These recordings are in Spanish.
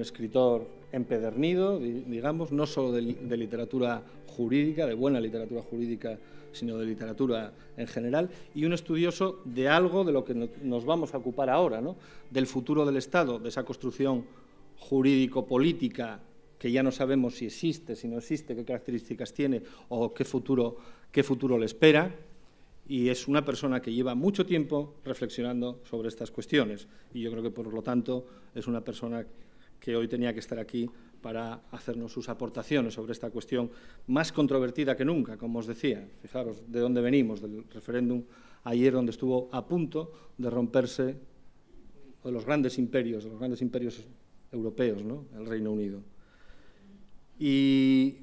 escritor empedernido, digamos, no solo de literatura jurídica, de buena literatura jurídica, sino de literatura en general, y un estudioso de algo de lo que nos vamos a ocupar ahora, ¿no? Del futuro del Estado, de esa construcción jurídico-política que ya no sabemos si existe, si no existe, qué características tiene o qué futuro le espera. Y es una persona que lleva mucho tiempo reflexionando sobre estas cuestiones. Y yo creo que, por lo tanto, es una persona que hoy tenía que estar aquí para hacernos sus aportaciones sobre esta cuestión más controvertida que nunca, como os decía. Fijaros de dónde venimos, del referéndum ayer, donde estuvo a punto de romperse de los grandes imperios europeos, ¿no? El Reino Unido. Y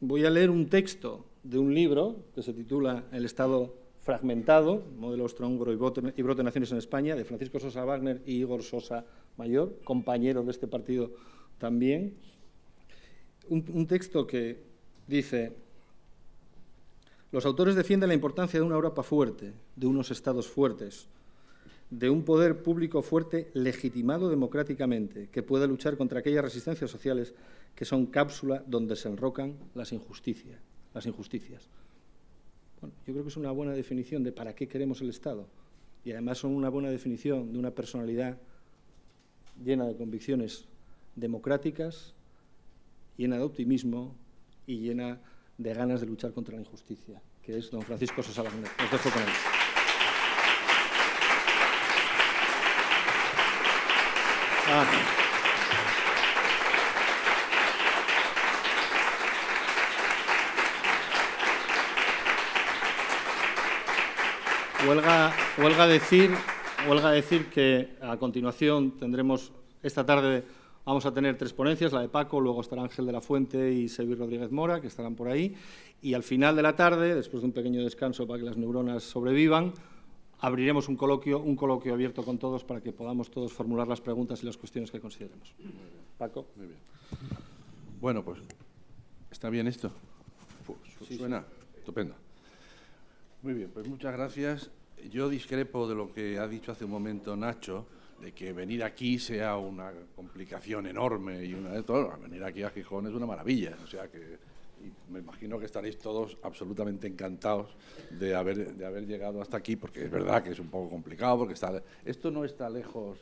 voy a leer un texto de un libro que se titula El Estado fragmentado, modelo austrohúngaro y brote de naciones en España, de Francisco Sosa Wagner y Igor Sosa Mayor, compañero de este partido también. Un texto que dice: los autores defienden la importancia de una Europa fuerte, de unos estados fuertes, de un poder público fuerte legitimado democráticamente, que pueda luchar contra aquellas resistencias sociales que son cápsula donde se enrocan las injusticias. Bueno, yo creo que es una buena definición de para qué queremos el Estado, y además son una buena definición de una personalidad llena de convicciones democráticas, llena de optimismo y llena de ganas de luchar contra la injusticia, que es don Francisco Sosa Wagner. Os dejo con él. Huelga decir que a continuación tendremos, esta tarde vamos a tener 3 ponencias, la de Paco, luego estará Ángel de la Fuente y Sevir Rodríguez Mora, que estarán por ahí, y al final de la tarde, después de un pequeño descanso para que las neuronas sobrevivan, abriremos un coloquio abierto con todos para que podamos todos formular las preguntas y las cuestiones que consideremos. Paco. Muy bien. Bueno, pues, ¿está bien esto? ¿Suena? Sí. Estupendo. Muy bien, pues muchas gracias. Yo discrepo de lo que ha dicho hace un momento Nacho, de que venir aquí sea una complicación enorme y una de todo. Venir aquí a Gijón es una maravilla. O sea que y me imagino que estaréis todos absolutamente encantados de haber llegado hasta aquí, porque es verdad que es un poco complicado, porque esto no está lejos.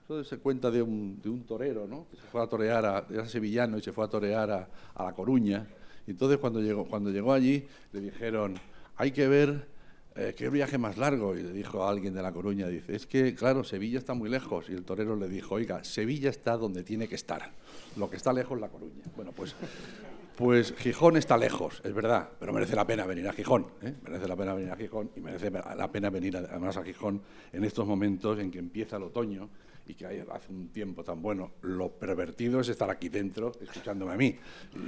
Eso se cuenta de un torero, ¿no? Que se fue a torear, era sevillano y se fue a torear a La Coruña. Y entonces cuando llegó allí le dijeron: hay que ver qué viaje más largo. Y le dijo a alguien de La Coruña, dice: es que, claro, Sevilla está muy lejos. Y el torero le dijo: oiga, Sevilla está donde tiene que estar. Lo que está lejos es La Coruña. Bueno, pues Gijón está lejos, es verdad, pero merece la pena venir a Gijón, ¿eh? Merece la pena venir a Gijón y merece la pena venir además a Gijón en estos momentos en que empieza el otoño y que hace un tiempo tan bueno. Lo pervertido es estar aquí dentro escuchándome a mí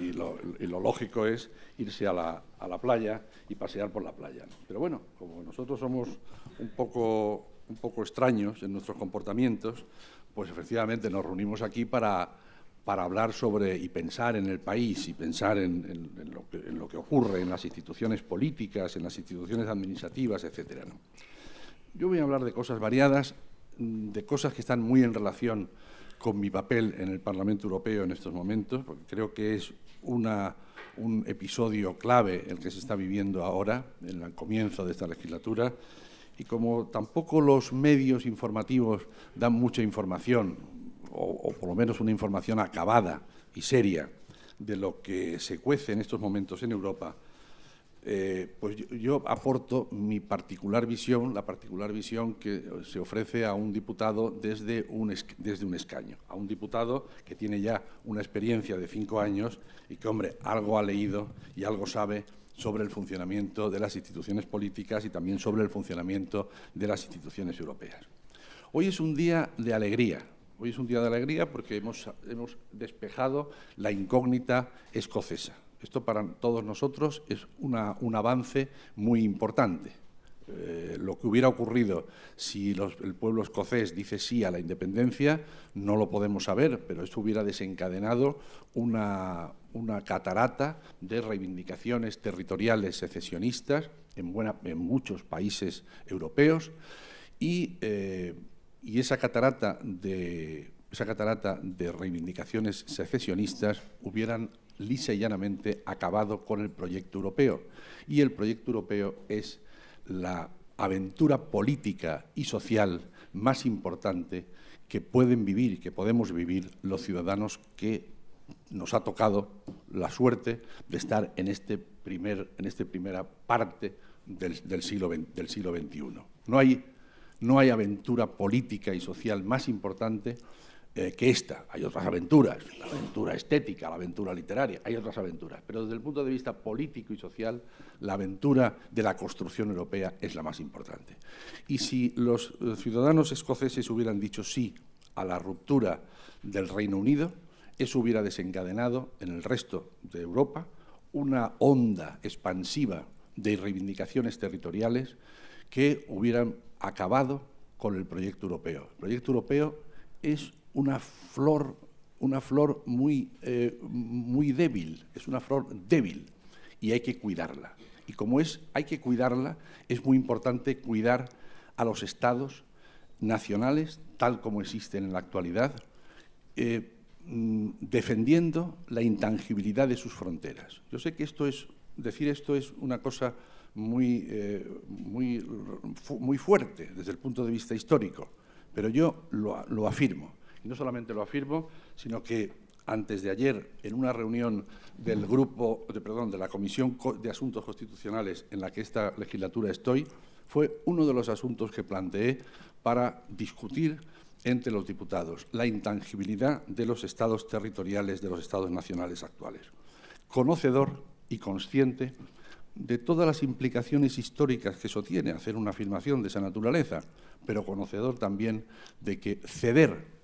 y lo lógico es irse a la playa y pasear por la playa, ¿no? Pero bueno, como nosotros somos un poco extraños en nuestros comportamientos, pues efectivamente nos reunimos aquí para hablar sobre y pensar en el país y pensar en lo que ocurre en las instituciones políticas, en las instituciones administrativas, etcétera, ¿no? Yo voy a hablar de cosas variadas, de cosas que están muy en relación con mi papel en el Parlamento Europeo en estos momentos, porque creo que es un episodio clave el que se está viviendo ahora, en el comienzo de esta legislatura, y como tampoco los medios informativos dan mucha información, o por lo menos una información acabada y seria de lo que se cuece en estos momentos en Europa, pues yo aporto mi particular visión, la particular visión que se ofrece a un diputado desde un escaño, a un diputado que tiene ya una experiencia de 5 años y que, hombre, algo ha leído y algo sabe sobre el funcionamiento de las instituciones políticas y también sobre el funcionamiento de las instituciones europeas. Hoy es un día de alegría. Hoy es un día de alegría porque hemos despejado la incógnita escocesa. Esto para todos nosotros es un avance muy importante. Lo que hubiera ocurrido si el pueblo escocés dice sí a la independencia no lo podemos saber, pero esto hubiera desencadenado una catarata de reivindicaciones territoriales secesionistas en muchos países europeos y esa catarata de esa catarata de reivindicaciones secesionistas hubieran lisa y llanamente acabado con el proyecto europeo. Y el proyecto europeo es la aventura política y social más importante que pueden vivir, que podemos vivir los ciudadanos que nos ha tocado la suerte de estar en esta primera parte del siglo XXI. No hay aventura política y social más importante que esta. Hay otras aventuras, la aventura estética, la aventura literaria, hay otras aventuras, pero desde el punto de vista político y social, la aventura de la construcción europea es la más importante. Y si los ciudadanos escoceses hubieran dicho sí a la ruptura del Reino Unido, eso hubiera desencadenado en el resto de Europa una onda expansiva de reivindicaciones territoriales que hubieran acabado con el proyecto europeo. El proyecto europeo es una flor muy débil, es una flor débil y hay que cuidarla. Y como hay que cuidarla, es muy importante cuidar a los estados nacionales, tal como existen en la actualidad, defendiendo la intangibilidad de sus fronteras. Yo sé que decir esto es una cosa muy fuerte desde el punto de vista histórico, pero yo lo afirmo. Y no solamente lo afirmo, sino que antes de ayer, en una reunión de la Comisión de Asuntos Constitucionales en la que esta legislatura estoy, fue uno de los asuntos que planteé para discutir entre los diputados, la intangibilidad de los estados territoriales, de los estados nacionales actuales. Conocedor y consciente de todas las implicaciones históricas que eso tiene, hacer una afirmación de esa naturaleza, pero conocedor también de que ceder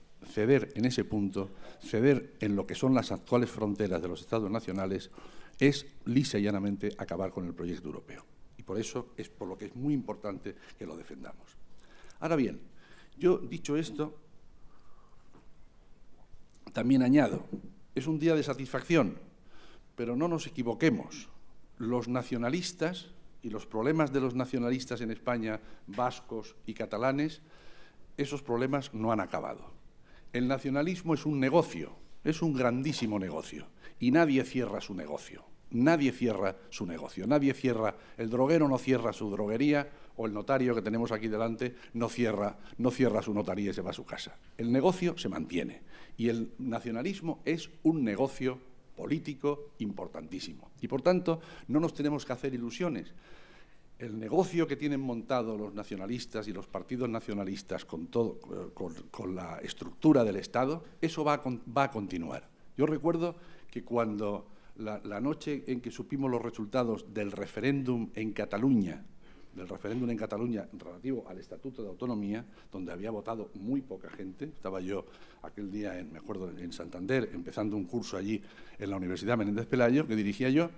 en ese punto, ceder en lo que son las actuales fronteras de los estados nacionales, es lisa y llanamente acabar con el proyecto europeo. Y por eso es por lo que es muy importante que lo defendamos. Ahora bien, yo, dicho esto, también añado, es un día de satisfacción, pero no nos equivoquemos. Los nacionalistas y los problemas de los nacionalistas en España, vascos y catalanes, esos problemas no han acabado. El nacionalismo es un negocio, es un grandísimo negocio, y nadie cierra su negocio. Nadie cierra su negocio, nadie cierra, el droguero no cierra su droguería o el notario que tenemos aquí delante no cierra su notaría y se va a su casa. El negocio se mantiene y el nacionalismo es un negocio político importantísimo. Y, por tanto, no nos tenemos que hacer ilusiones. El negocio que tienen montado los nacionalistas y los partidos nacionalistas con la estructura del Estado, eso va a continuar. Yo recuerdo que cuando la noche en que supimos los resultados del referéndum en Cataluña, relativo al Estatuto de Autonomía, donde había votado muy poca gente. Estaba yo aquel día, me acuerdo, en Santander, empezando un curso allí en la Universidad Menéndez Pelayo, que dirigía yo.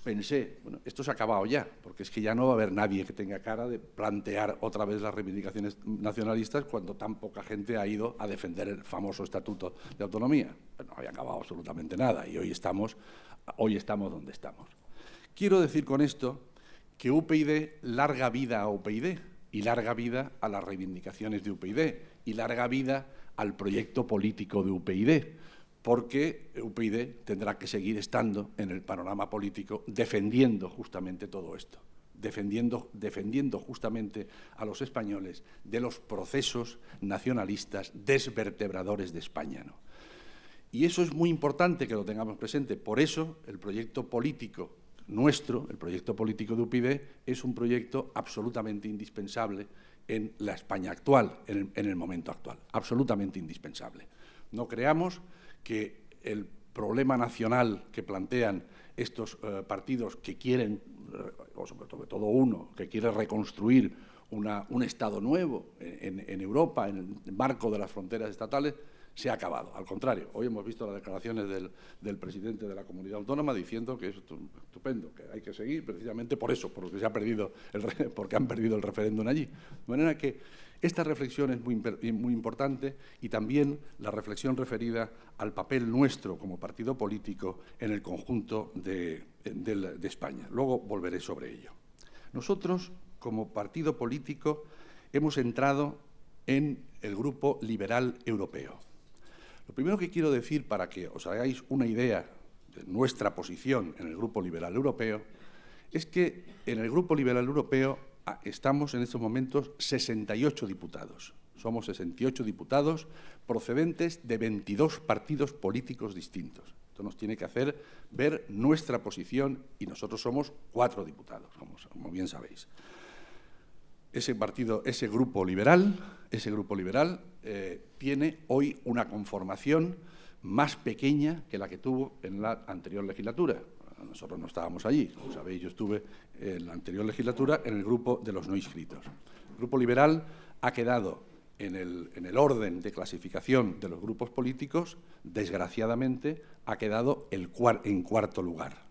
Pensé, bueno, esto se ha acabado ya, porque es que ya no va a haber nadie que tenga cara de plantear otra vez las reivindicaciones nacionalistas cuando tan poca gente ha ido a defender el famoso Estatuto de Autonomía. Pero no había acabado absolutamente nada y hoy estamos donde estamos. Quiero decir con esto que UPyD, larga vida a UPyD y larga vida a las reivindicaciones de UPyD y larga vida al proyecto político de UPyD, porque UPyD tendrá que seguir estando en el panorama político defendiendo justamente todo esto, defendiendo justamente a los españoles de los procesos nacionalistas desvertebradores de España, ¿no? Y eso es muy importante que lo tengamos presente. Por eso el proyecto político nuestro, el proyecto político de UPyD, es un proyecto absolutamente indispensable en la España actual, en el momento actual, absolutamente indispensable. No creamos que el problema nacional que plantean estos partidos que quieren, o sobre todo uno, que quiere reconstruir un Estado nuevo en Europa, en el marco de las fronteras estatales, se ha acabado. Al contrario, hoy hemos visto las declaraciones del presidente de la comunidad autónoma diciendo que es estupendo, que hay que seguir precisamente por eso, porque han perdido el referéndum allí. De manera que esta reflexión es muy importante y también la reflexión referida al papel nuestro como partido político en el conjunto de España. Luego volveré sobre ello. Nosotros, como partido político, hemos entrado en el Grupo Liberal Europeo. Lo primero que quiero decir, para que os hagáis una idea de nuestra posición en el Grupo Liberal Europeo, es que en el Grupo Liberal Europeo estamos en estos momentos 68 diputados. Somos 68 diputados procedentes de 22 partidos políticos distintos. Esto nos tiene que hacer ver nuestra posición y nosotros somos 4 diputados, como bien sabéis. Ese grupo liberal tiene hoy una conformación más pequeña que la que tuvo en la anterior legislatura. Nosotros no estábamos allí, como sabéis, yo estuve en la anterior legislatura en el grupo de los no inscritos. El grupo liberal ha quedado en el orden de clasificación de los grupos políticos, desgraciadamente, ha quedado en cuarto lugar.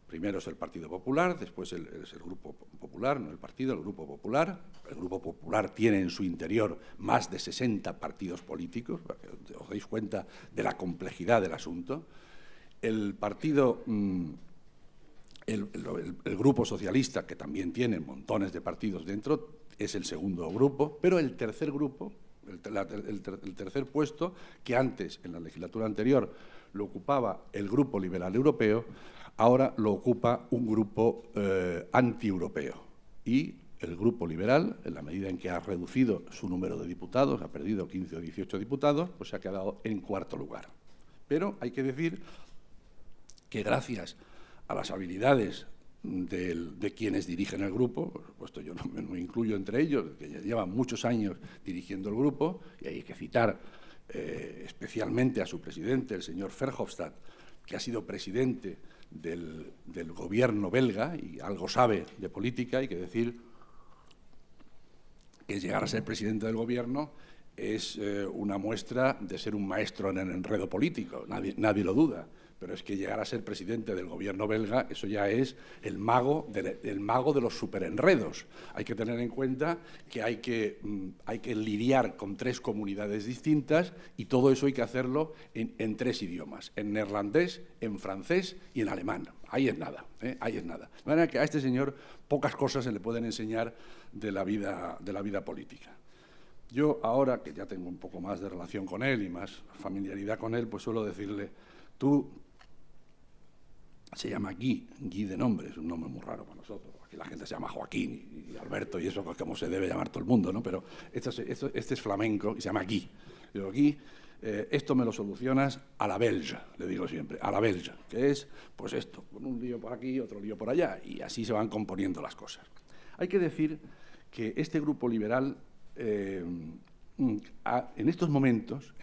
Primero es el Partido Popular, después es el Grupo Popular, no el partido, el Grupo Popular. El Grupo Popular tiene en su interior más de 60 partidos políticos, para que os deis cuenta de la complejidad del asunto. El Grupo Socialista, que también tiene montones de partidos dentro, es el segundo grupo, pero el tercer grupo, el tercer puesto, que antes, en la legislatura anterior, lo ocupaba el Grupo Liberal Europeo, ahora lo ocupa un grupo anti-europeo. Y el Grupo Liberal, en la medida en que ha reducido su número de diputados, ha perdido 15 o 18 diputados, pues se ha quedado en cuarto lugar. Pero hay que decir que gracias a las habilidades de quienes dirigen el grupo, por supuesto yo no me incluyo entre ellos, que ya llevan muchos años dirigiendo el grupo, y hay que citar especialmente a su presidente, el señor Verhofstadt, que ha sido presidente del gobierno belga y algo sabe de política. Hay que decir que llegar a ser presidente del gobierno es una muestra de ser un maestro en el enredo político, nadie lo duda. Pero es que llegar a ser presidente del gobierno belga, eso ya es el mago de los superenredos. Hay que tener en cuenta que hay que lidiar con 3 comunidades distintas y todo eso hay que hacerlo en 3 idiomas, en neerlandés, en francés y en alemán. Ahí es nada, ahí es nada. De manera que a este señor pocas cosas se le pueden enseñar de la vida política. Yo ahora, que ya tengo un poco más de relación con él y más familiaridad con él, pues suelo decirle, tú... Se llama Guy de nombre, es un nombre muy raro para nosotros. Aquí la gente se llama Joaquín y Alberto y eso es como se debe llamar todo el mundo, ¿no? Pero este es flamenco y se llama Guy. Digo, Guy, esto me lo solucionas a la belge, le digo siempre, a la belge, que es, pues esto, con un lío por aquí, otro lío por allá, y así se van componiendo las cosas. Hay que decir que este grupo liberal, en estos momentos,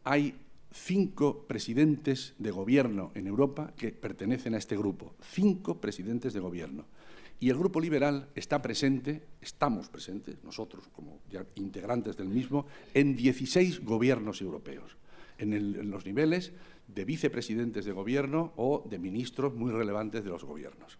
hay 5 presidentes de gobierno en Europa que pertenecen a este grupo. 5 presidentes de gobierno. Y el Grupo Liberal estamos presentes, nosotros como ya integrantes del mismo, en 16 gobiernos europeos, en los niveles de vicepresidentes de gobierno o de ministros muy relevantes de los gobiernos.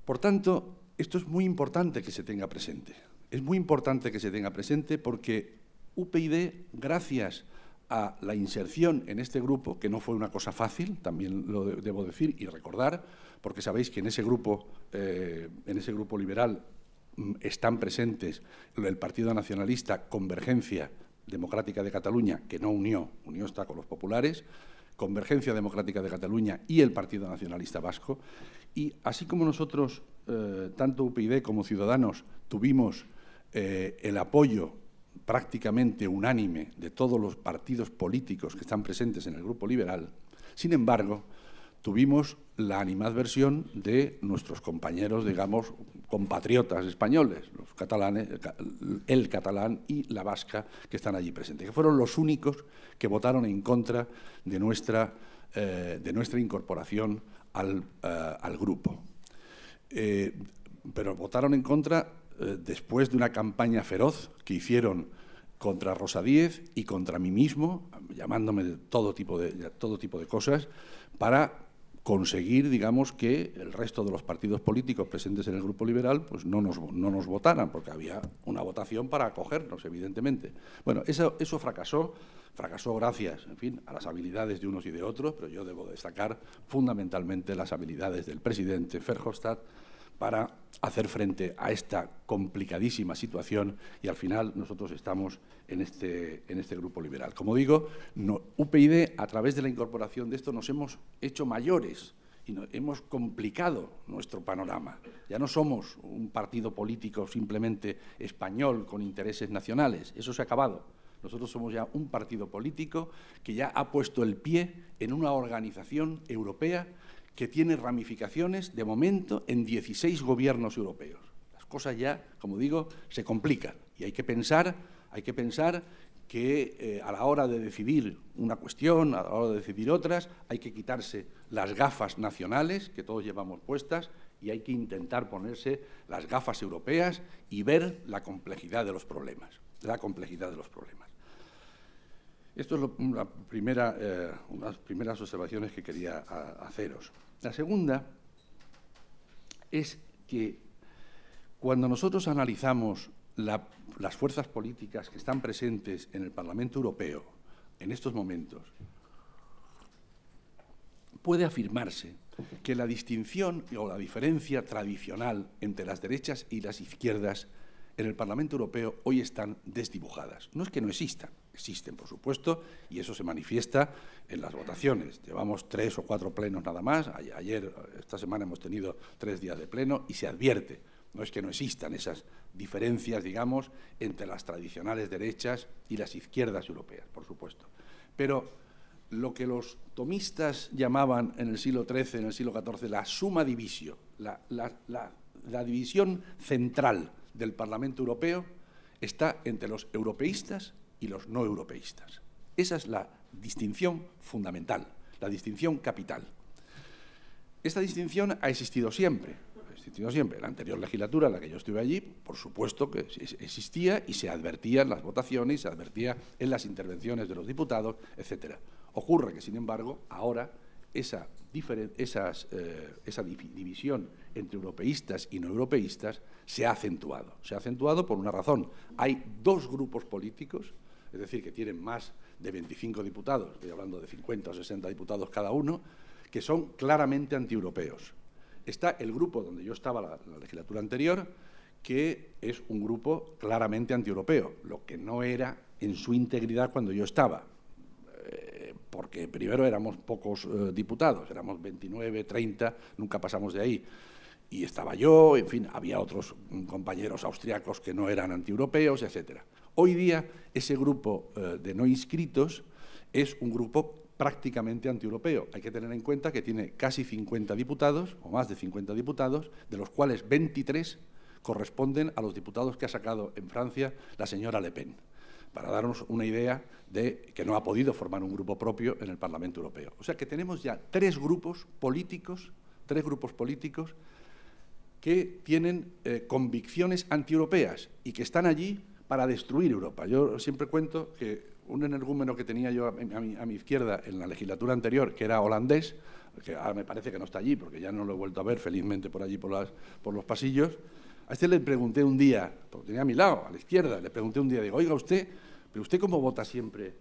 Por tanto, esto es muy importante que se tenga presente. Es muy importante que se tenga presente porque UPyD, gracias a la inserción en este grupo, que no fue una cosa fácil, también lo debo decir y recordar, porque sabéis que en ese grupo liberal están presentes el Partido Nacionalista, Convergencia Democrática de Cataluña, que no unió está con los populares, Convergencia Democrática de Cataluña y el Partido Nacionalista Vasco. Y así como nosotros, tanto UPyD como Ciudadanos, tuvimos el apoyo prácticamente unánime de todos los partidos políticos que están presentes en el Grupo Liberal, sin embargo, tuvimos la animadversión de nuestros compañeros, digamos, compatriotas españoles, los catalanes, el catalán y la vasca, que están allí presentes, que fueron los únicos que votaron en contra de nuestra incorporación al grupo. Pero votaron en contra después de una campaña feroz que hicieron contra Rosa Díez y contra mí mismo, llamándome de todo tipo de cosas, para conseguir, digamos, que el resto de los partidos políticos presentes en el Grupo Liberal pues no nos votaran, porque había una votación para acogernos, evidentemente. Bueno, eso fracasó gracias, en fin, a las habilidades de unos y de otros, pero yo debo destacar fundamentalmente las habilidades del presidente Verhofstadt, para hacer frente a esta complicadísima situación, y al final nosotros estamos en este grupo liberal. Como digo, UPyD, a través de la incorporación de esto, nos hemos hecho mayores y hemos complicado nuestro panorama. Ya no somos un partido político simplemente español con intereses nacionales, eso se ha acabado. Nosotros somos ya un partido político que ya ha puesto el pie en una organización europea que tiene ramificaciones, de momento, en 16 gobiernos europeos. Las cosas ya, como digo, se complican y hay que pensar que a la hora de decidir una cuestión, a la hora de decidir otras, hay que quitarse las gafas nacionales que todos llevamos puestas y hay que intentar ponerse las gafas europeas y ver la complejidad de los problemas. Esto es unas primeras observaciones que quería haceros. La segunda es que cuando nosotros analizamos las fuerzas políticas que están presentes en el Parlamento Europeo en estos momentos, puede afirmarse que la distinción o la diferencia tradicional entre las derechas y las izquierdas en el Parlamento Europeo hoy están desdibujadas. No es que no existan, existen, por supuesto, y eso se manifiesta en las votaciones. Llevamos 3 o 4 plenos nada más. Esta semana hemos tenido 3 días de pleno y se advierte. No es que no existan esas diferencias, digamos, entre las tradicionales derechas y las izquierdas europeas, por supuesto. Pero lo que los tomistas llamaban en el siglo XIII, en el siglo XIV, la summa divisio, la división central del Parlamento Europeo, está entre los europeístas y los no europeístas. Esa es la distinción fundamental, la distinción capital. Esta distinción ha existido siempre. En la anterior legislatura, en la que yo estuve allí, por supuesto que existía y se advertía en las votaciones, se advertía en las intervenciones de los diputados, etcétera. Ocurre que, sin embargo, ahora esa división entre europeístas y no europeístas se ha acentuado. Se ha acentuado por una razón. Hay 2 grupos políticos, es decir, que tienen más de 25 diputados, estoy hablando de 50 o 60 diputados cada uno, que son claramente antieuropeos. Está el grupo donde yo estaba la legislatura anterior, que es un grupo claramente antieuropeo, lo que no era en su integridad cuando yo estaba, porque primero éramos pocos diputados, éramos 29, 30, nunca pasamos de ahí. Y estaba yo, en fin, había otros compañeros austriacos que no eran antieuropeos, etcétera. Hoy día ese grupo de no inscritos es un grupo prácticamente antieuropeo. Hay que tener en cuenta que tiene casi 50 diputados, o más de 50 diputados, de los cuales 23 corresponden a los diputados que ha sacado en Francia la señora Le Pen, para darnos una idea de que no ha podido formar un grupo propio en el Parlamento Europeo. O sea que tenemos ya 3 grupos políticos que tienen convicciones antieuropeas y que están allí para destruir Europa. Yo siempre cuento que un energúmeno que tenía yo a mi izquierda en la legislatura anterior, que era holandés, que ahora me parece que no está allí, porque ya no lo he vuelto a ver, felizmente, por allí, por los pasillos. A este le pregunté un día, porque tenía a mi lado, a la izquierda, le pregunté un día, digo, oiga, ¿pero usted cómo vota siempre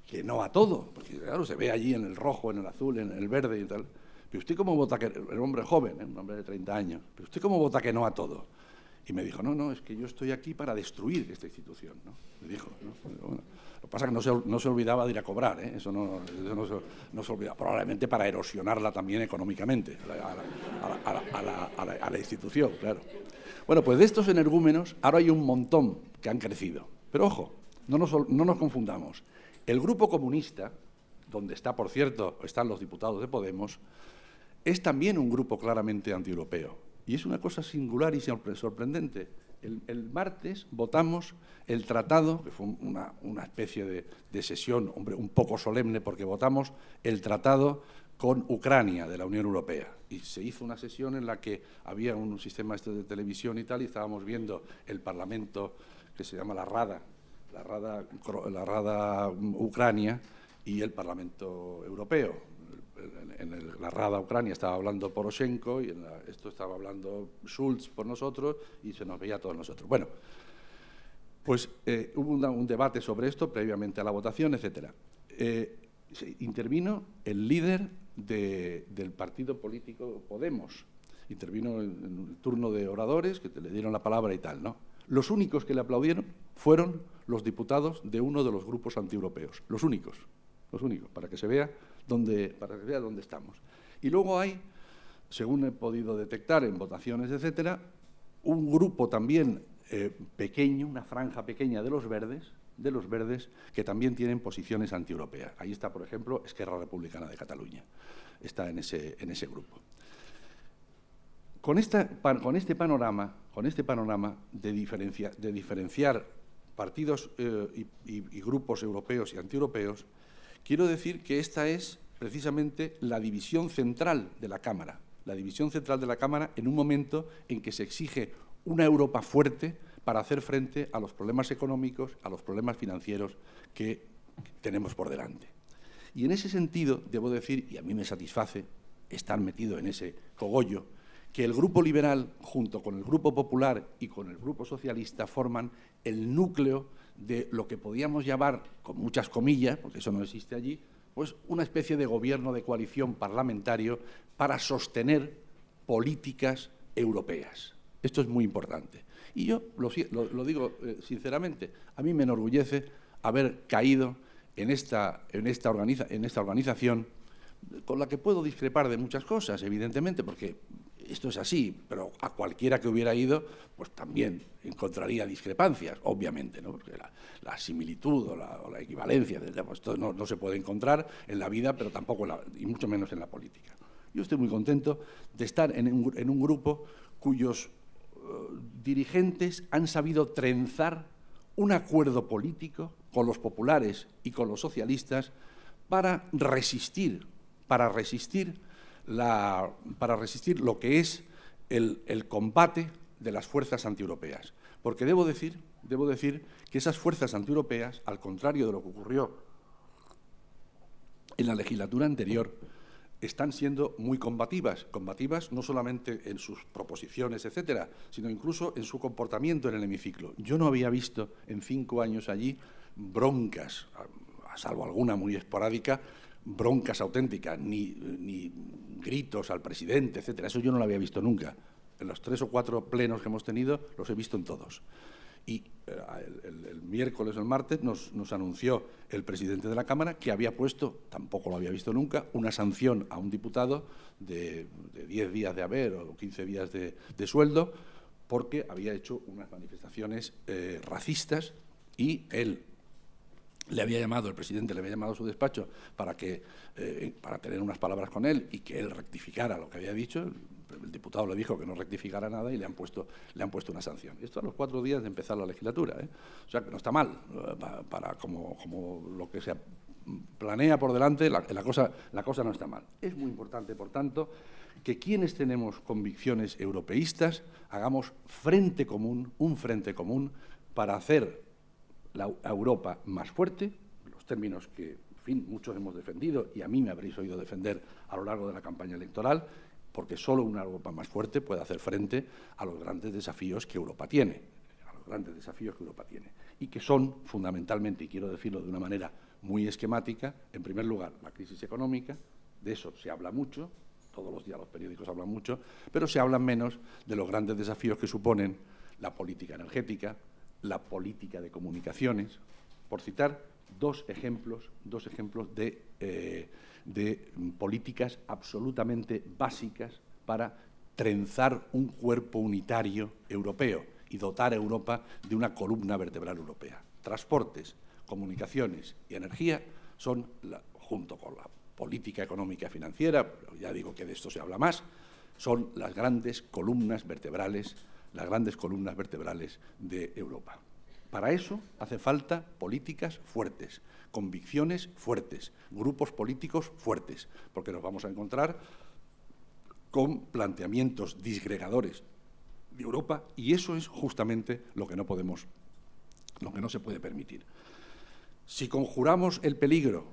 que no a todo? Porque, claro, se ve allí en el rojo, en el azul, en el verde y tal. ¿Pero usted cómo vota que...? Era un hombre joven, un hombre de 30 años. ¿Pero usted cómo vota que no a todo? Y me dijo, no, es que yo estoy aquí para destruir esta institución, ¿no? Me dijo, ¿no? Bueno, lo que pasa es que no se olvidaba de ir a cobrar, ¿eh? Eso no se olvidaba. Probablemente para erosionarla también económicamente, a la institución, claro. Bueno, pues de estos energúmenos ahora hay un montón que han crecido. Pero ojo, no nos confundamos. El Grupo Comunista, donde está, por cierto, están los diputados de Podemos, es también un grupo claramente antieuropeo. Y es una cosa singular y sorprendente. El martes votamos el tratado, que fue una especie de sesión, hombre, un poco solemne, porque votamos el tratado con Ucrania de la Unión Europea. Y se hizo una sesión en la que había un sistema de televisión y tal, y estábamos viendo el Parlamento, que se llama la Rada Ucrania, y el Parlamento Europeo. En la Rada Ucrania estaba hablando Poroshenko y esto estaba hablando Schulz por nosotros y se nos veía a todos nosotros. Bueno, pues hubo un debate sobre esto previamente a la votación, etcétera. Intervino el líder del partido político Podemos intervino en el turno de oradores, que le dieron la palabra y tal, ¿no? Los únicos que le aplaudieron fueron los diputados de uno de los grupos antieuropeos. Los únicos, para que se vea dónde estamos. Y luego hay, según he podido detectar en votaciones, etcétera, un grupo también pequeño, una franja pequeña de los verdes, que también tienen posiciones antieuropeas. Ahí está, por ejemplo, Esquerra Republicana de Cataluña. Está en ese grupo. Con este panorama de diferenciar partidos y grupos europeos y antieuropeos, quiero decir que esta es precisamente la división central de la Cámara. La división central de la Cámara en un momento en que se exige una Europa fuerte para hacer frente a los problemas económicos, a los problemas financieros que tenemos por delante. Y en ese sentido, debo decir, y a mí me satisface estar metido en ese cogollo, que el Grupo Liberal, junto con el Grupo Popular y con el Grupo Socialista, forman el núcleo de lo que podíamos llamar, con muchas comillas, porque eso no existe allí, pues una especie de gobierno de coalición parlamentario para sostener políticas europeas. Esto es muy importante. Y yo lo digo sinceramente, a mí me enorgullece haber caído en esta organización, con la que puedo discrepar de muchas cosas, evidentemente, porque esto es así, pero a cualquiera que hubiera ido, pues también encontraría discrepancias, obviamente, ¿no? Porque la similitud o la equivalencia, pues esto no se puede encontrar en la vida, pero tampoco, y mucho menos en la política. Yo estoy muy contento de estar en un grupo cuyos dirigentes han sabido trenzar un acuerdo político con los populares y con los socialistas para resistir lo que es el combate de las fuerzas antieuropeas. Porque debo decir que esas fuerzas antieuropeas, al contrario de lo que ocurrió en la legislatura anterior, están siendo muy combativas no solamente en sus proposiciones, etcétera, sino incluso en su comportamiento en el hemiciclo. Yo no había visto en 5 años allí broncas, salvo alguna muy esporádica, broncas auténticas, ni gritos al presidente, etcétera. Eso yo no lo había visto nunca. En los 3 o 4 plenos que hemos tenido, los he visto en todos. Y el miércoles o el martes nos anunció el presidente de la Cámara que había puesto, tampoco lo había visto nunca, una sanción a un diputado de 10 días de haber o 15 días de sueldo porque había hecho unas manifestaciones racistas y él el presidente le había llamado a su despacho para tener unas palabras con él y que él rectificara lo que había dicho. El diputado le dijo que no rectificara nada y le han puesto una sanción. Esto a los 4 días de empezar la legislatura, ¿eh? O sea, que no está mal. Como lo que se planea por delante, la cosa no está mal. Es muy importante, por tanto, que quienes tenemos convicciones europeístas hagamos un frente común para hacer la Europa más fuerte, los términos que, en fin, muchos hemos defendido y a mí me habréis oído defender a lo largo de la campaña electoral, porque solo una Europa más fuerte puede hacer frente a los grandes desafíos que Europa tiene, y que son fundamentalmente, y quiero decirlo de una manera muy esquemática, en primer lugar, la crisis económica, de eso se habla mucho, todos los días los periódicos hablan mucho, pero se hablan menos de los grandes desafíos que suponen la política energética, la política de comunicaciones, por citar dos ejemplos de políticas absolutamente básicas para trenzar un cuerpo unitario europeo y dotar a Europa de una columna vertebral europea. Transportes, comunicaciones y energía son, junto con la política económica y financiera, pero ya digo que de esto se habla más, son las grandes columnas vertebrales de Europa. Para eso hace falta políticas fuertes, convicciones fuertes, grupos políticos fuertes, porque nos vamos a encontrar con planteamientos disgregadores de Europa y eso es justamente lo que no se puede permitir. Si conjuramos el peligro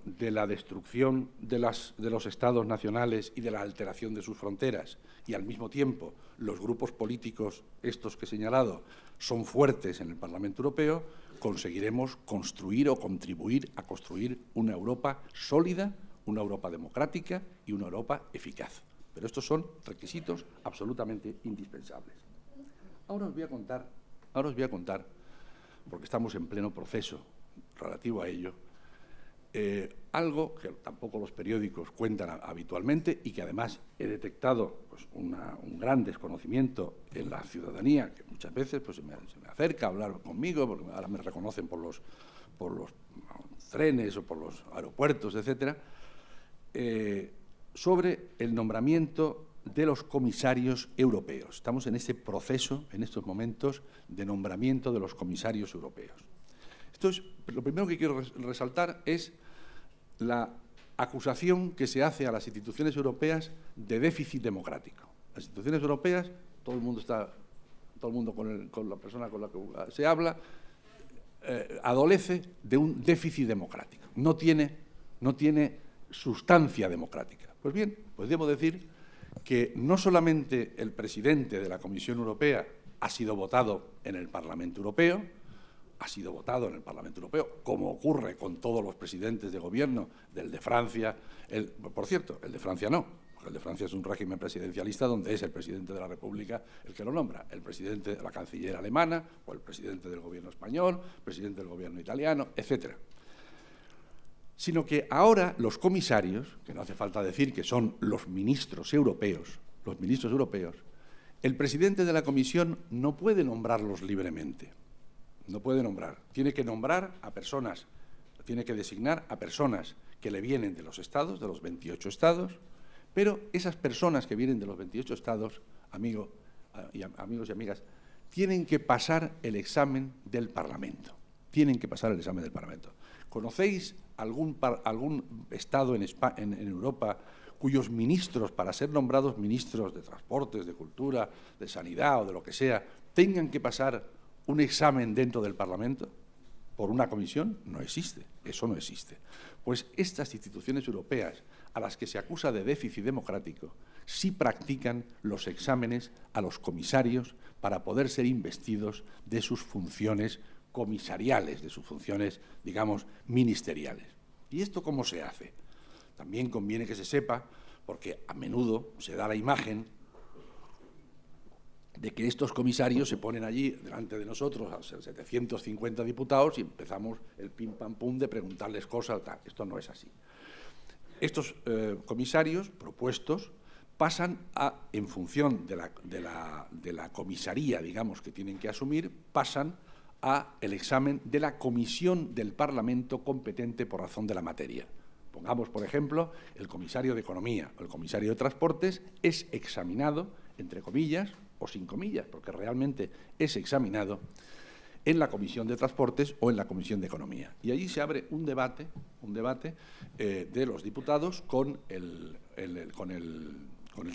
de la destrucción de los Estados nacionales y de la alteración de sus fronteras y, al mismo tiempo, los grupos políticos, estos que he señalado, son fuertes en el Parlamento Europeo, conseguiremos construir o contribuir a construir una Europa sólida, una Europa democrática y una Europa eficaz. pero estos son requisitos absolutamente indispensables. Ahora os voy a contar, porque estamos en pleno proceso relativo a ello, algo que tampoco los periódicos cuentan habitualmente y que además he detectado pues, un gran desconocimiento en la ciudadanía, que muchas veces pues, se me acerca a hablar conmigo, porque ahora me reconocen por los trenes o por los aeropuertos, etcétera, sobre el nombramiento de los comisarios europeos. Estamos en ese proceso, en estos momentos, de nombramiento de los comisarios europeos. Lo primero que quiero resaltar es la acusación que se hace a las instituciones europeas de déficit democrático. Las instituciones europeas, todo el mundo con la persona con la que se habla, adolece de un déficit democrático. No tiene sustancia democrática. Pues bien, pues debo decir que no solamente el presidente de la Comisión Europea ha sido votado en el Parlamento Europeo, como ocurre con todos los presidentes de gobierno, del de Francia. Por cierto, el de Francia no, porque el de Francia es un régimen presidencialista donde es el presidente de la República el que lo nombra, el presidente de la canciller alemana o el presidente del gobierno español, presidente del gobierno italiano, etcétera. Sino que ahora los comisarios, que no hace falta decir que son los ministros europeos, el presidente de la Comisión no puede nombrarlos libremente. No puede nombrar. Tiene que nombrar a personas, tiene que designar a personas que le vienen de los estados, de los 28 estados, pero esas personas que vienen de los 28 estados, amigos y amigas, tienen que pasar el examen del Parlamento. ¿Conocéis algún estado en Europa cuyos ministros, para ser nombrados ministros de Transportes, de Cultura, de Sanidad o de lo que sea, tengan que pasar un examen dentro del Parlamento por una comisión? No existe, eso no existe. Pues estas instituciones europeas, a las que se acusa de déficit democrático, sí practican los exámenes a los comisarios para poder ser investidos de sus funciones comisariales, de sus funciones, digamos, ministeriales. ¿Y esto cómo se hace? También conviene que se sepa, porque a menudo se da la imagen de que estos comisarios se ponen allí delante de nosotros, a 750 diputados, y empezamos el pim pam pum de preguntarles cosas. Tal. Esto no es así. Estos comisarios propuestos pasan en función de la comisaría, digamos, que tienen que asumir, pasan el examen de la comisión del Parlamento competente por razón de la materia. Pongamos, por ejemplo, el comisario de Economía o el comisario de Transportes es examinado, entre comillas, o sin comillas, porque realmente es examinado en la Comisión de Transportes o en la Comisión de Economía. Y allí se abre un debate de los diputados con el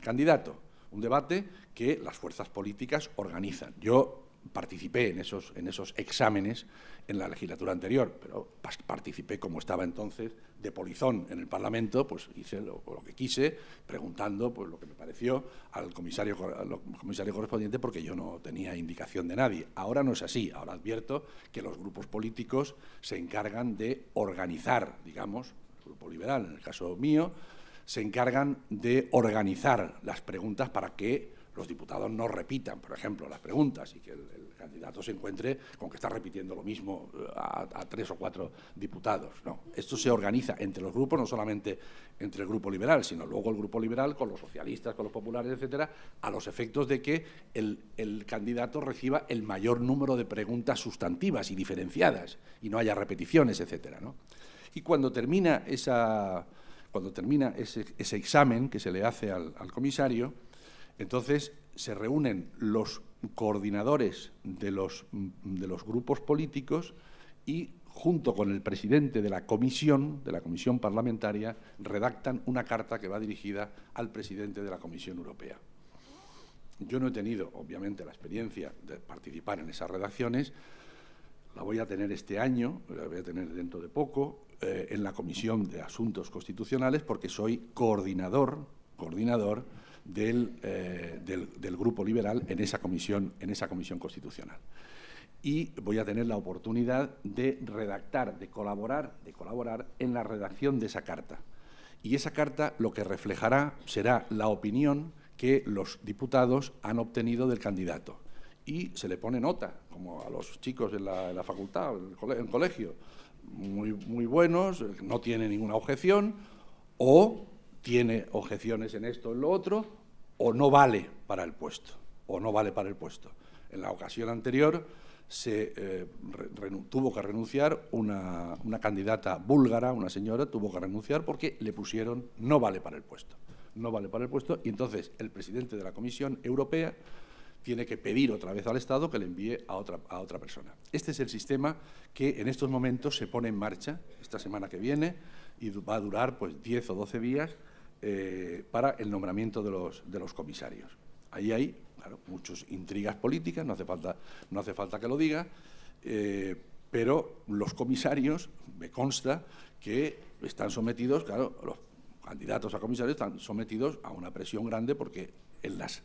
candidato, un debate que las fuerzas políticas organizan. Yo participé en esos exámenes en la legislatura anterior, pero participé, como estaba entonces, de polizón en el Parlamento, pues hice lo que quise, preguntando pues, lo que me pareció al comisario correspondiente, porque yo no tenía indicación de nadie. Ahora no es así. Ahora advierto que los grupos políticos se encargan de organizar, digamos, el Grupo Liberal, en el caso mío, se encargan de organizar las preguntas para que los diputados no repitan, por ejemplo, las preguntas y que el candidato se encuentre con que está repitiendo lo mismo a 3 o 4 diputados. No, esto se organiza entre los grupos, no solamente entre el Grupo Liberal, sino luego el Grupo Liberal con los socialistas, con los populares, etcétera, a los efectos de que el candidato reciba el mayor número de preguntas sustantivas y diferenciadas y no haya repeticiones, etcétera, ¿no? Y cuando termina ese examen que se le hace al comisario, entonces se reúnen los coordinadores de los grupos políticos y, junto con el presidente de la comisión parlamentaria, redactan una carta que va dirigida al presidente de la Comisión Europea. Yo no he tenido, obviamente, la experiencia de participar en esas redacciones. La voy a tener este año, la voy a tener dentro de poco, en la Comisión de Asuntos Constitucionales, porque soy coordinador del Grupo Liberal en esa comisión constitucional. Y voy a tener la oportunidad de redactar, de colaborar en la redacción de esa carta. y esa carta lo que reflejará será la opinión que los diputados han obtenido del candidato. Y se le pone nota, como a los chicos en la facultad, en el colegio, muy buenos, no tiene ninguna objeción, o tiene objeciones en esto o en lo otro, o no vale para el puesto, En la ocasión anterior tuvo que renunciar una candidata búlgara, una señora, tuvo que renunciar porque le pusieron no vale para el puesto. Y entonces el presidente de la Comisión Europea tiene que pedir otra vez al Estado que le envíe a otra persona. Este es el sistema que en estos momentos se pone en marcha esta semana que viene y va a durar pues 10 o 12 días para el nombramiento de los comisarios. Ahí hay, claro, muchas intrigas políticas, no hace falta que lo diga, pero los comisarios, me consta que están sometidos, claro, los candidatos a comisarios están sometidos a una presión grande porque en las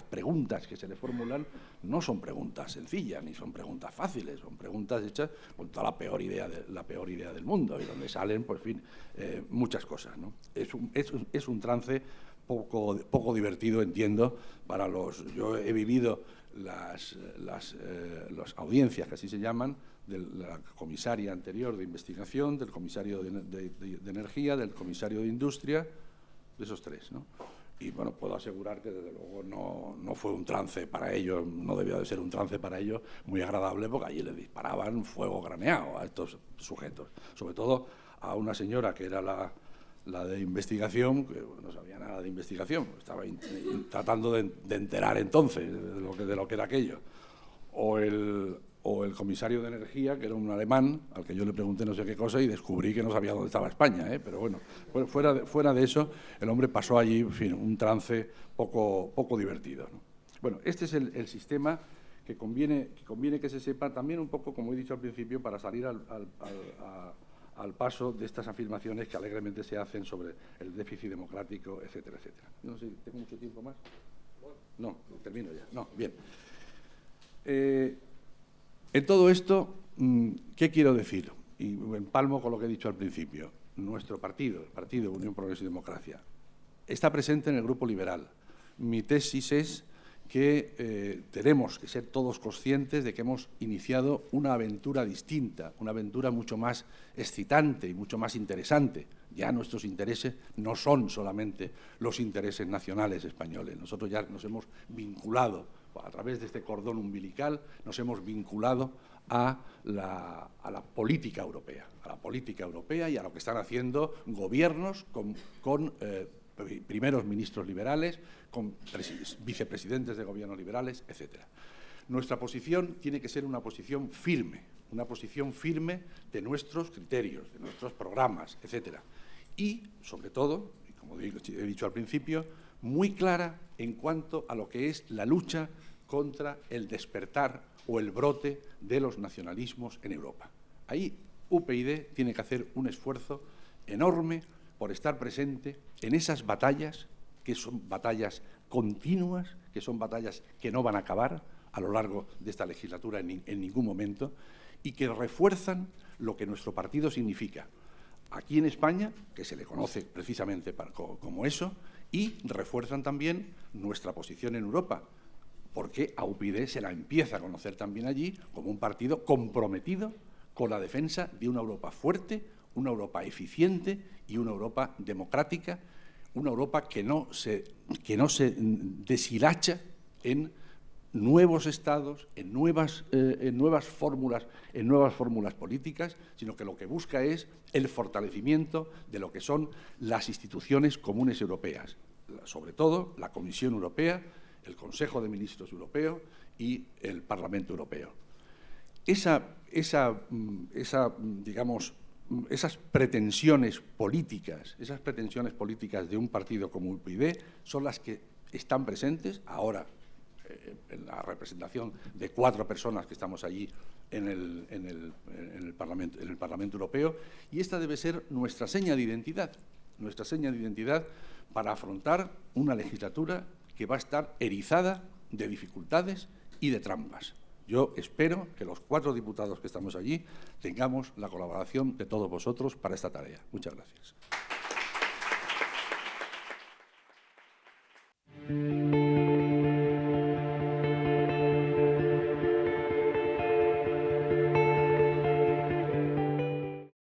preguntas que se le formulan no son preguntas sencillas ni son preguntas fáciles, son preguntas hechas con toda la peor idea del mundo y donde salen, pues, en fin, muchas cosas, ¿no? Es un trance poco divertido, entiendo, para los... Yo he vivido las audiencias, que así se llaman, de la comisaria anterior de investigación, del comisario de energía, del comisario de industria, de esos tres, ¿no? Y, bueno, puedo asegurar que, desde luego, no fue un trance para ellos, no debió de ser un trance para ellos muy agradable, porque allí les disparaban fuego graneado a estos sujetos. Sobre todo a una señora que era la de investigación, que no sabía nada de investigación, estaba tratando de enterar entonces de lo que era aquello. O el comisario de energía, que era un alemán, al que yo le pregunté no sé qué cosa y descubrí que no sabía dónde estaba España, ¿eh? Pero bueno, fuera de eso, el hombre pasó allí, en fin, un trance poco divertido, ¿no? Bueno, este es el sistema que conviene que se sepa también un poco, como he dicho al principio, para salir al paso de estas afirmaciones que alegremente se hacen sobre el déficit democrático, etcétera, etcétera. No sé, ¿tengo mucho tiempo más? No, termino ya. No, bien. En todo esto, ¿qué quiero decir? Y empalmo con lo que he dicho al principio. Nuestro partido, el Partido Unión Progreso y Democracia, está presente en el Grupo Liberal. Mi tesis es que tenemos que ser todos conscientes de que hemos iniciado una aventura distinta, una aventura mucho más excitante y mucho más interesante. Ya nuestros intereses no son solamente los intereses nacionales españoles. Nosotros ya nos hemos vinculado, a través de este cordón umbilical, nos hemos vinculado a la política europea y a lo que están haciendo gobiernos con primeros ministros liberales, con vicepresidentes de gobiernos liberales, etcétera. Nuestra posición tiene que ser una posición firme de nuestros criterios, de nuestros programas, etcétera. Y, sobre todo, y como he dicho al principio, muy clara en cuanto a lo que es la lucha contra el despertar o el brote de los nacionalismos en Europa. Ahí UPyD tiene que hacer un esfuerzo enorme por estar presente en esas batallas, que son batallas continuas, que son batallas que no van a acabar a lo largo de esta legislatura en ningún momento, y que refuerzan lo que nuestro partido significa aquí en España, que se le conoce precisamente como eso, y refuerzan también nuestra posición en Europa, porque a UPyD se la empieza a conocer también allí como un partido comprometido con la defensa de una Europa fuerte, una Europa eficiente y una Europa democrática, una Europa que no se deshilacha en nuevos estados, en nuevas fórmulas políticas, sino que lo que busca es el fortalecimiento de lo que son las instituciones comunes europeas, sobre todo la Comisión Europea, el Consejo de Ministros Europeo y el Parlamento Europeo. Esas pretensiones políticas de un partido como UPyD son las que están presentes ahora en la representación de 4 personas que estamos allí en el Parlamento Europeo, y esta debe ser nuestra seña de identidad para afrontar una legislatura que va a estar erizada de dificultades y de trampas. Yo espero que los 4 diputados que estamos allí tengamos la colaboración de todos vosotros para esta tarea. Muchas gracias. Gracias.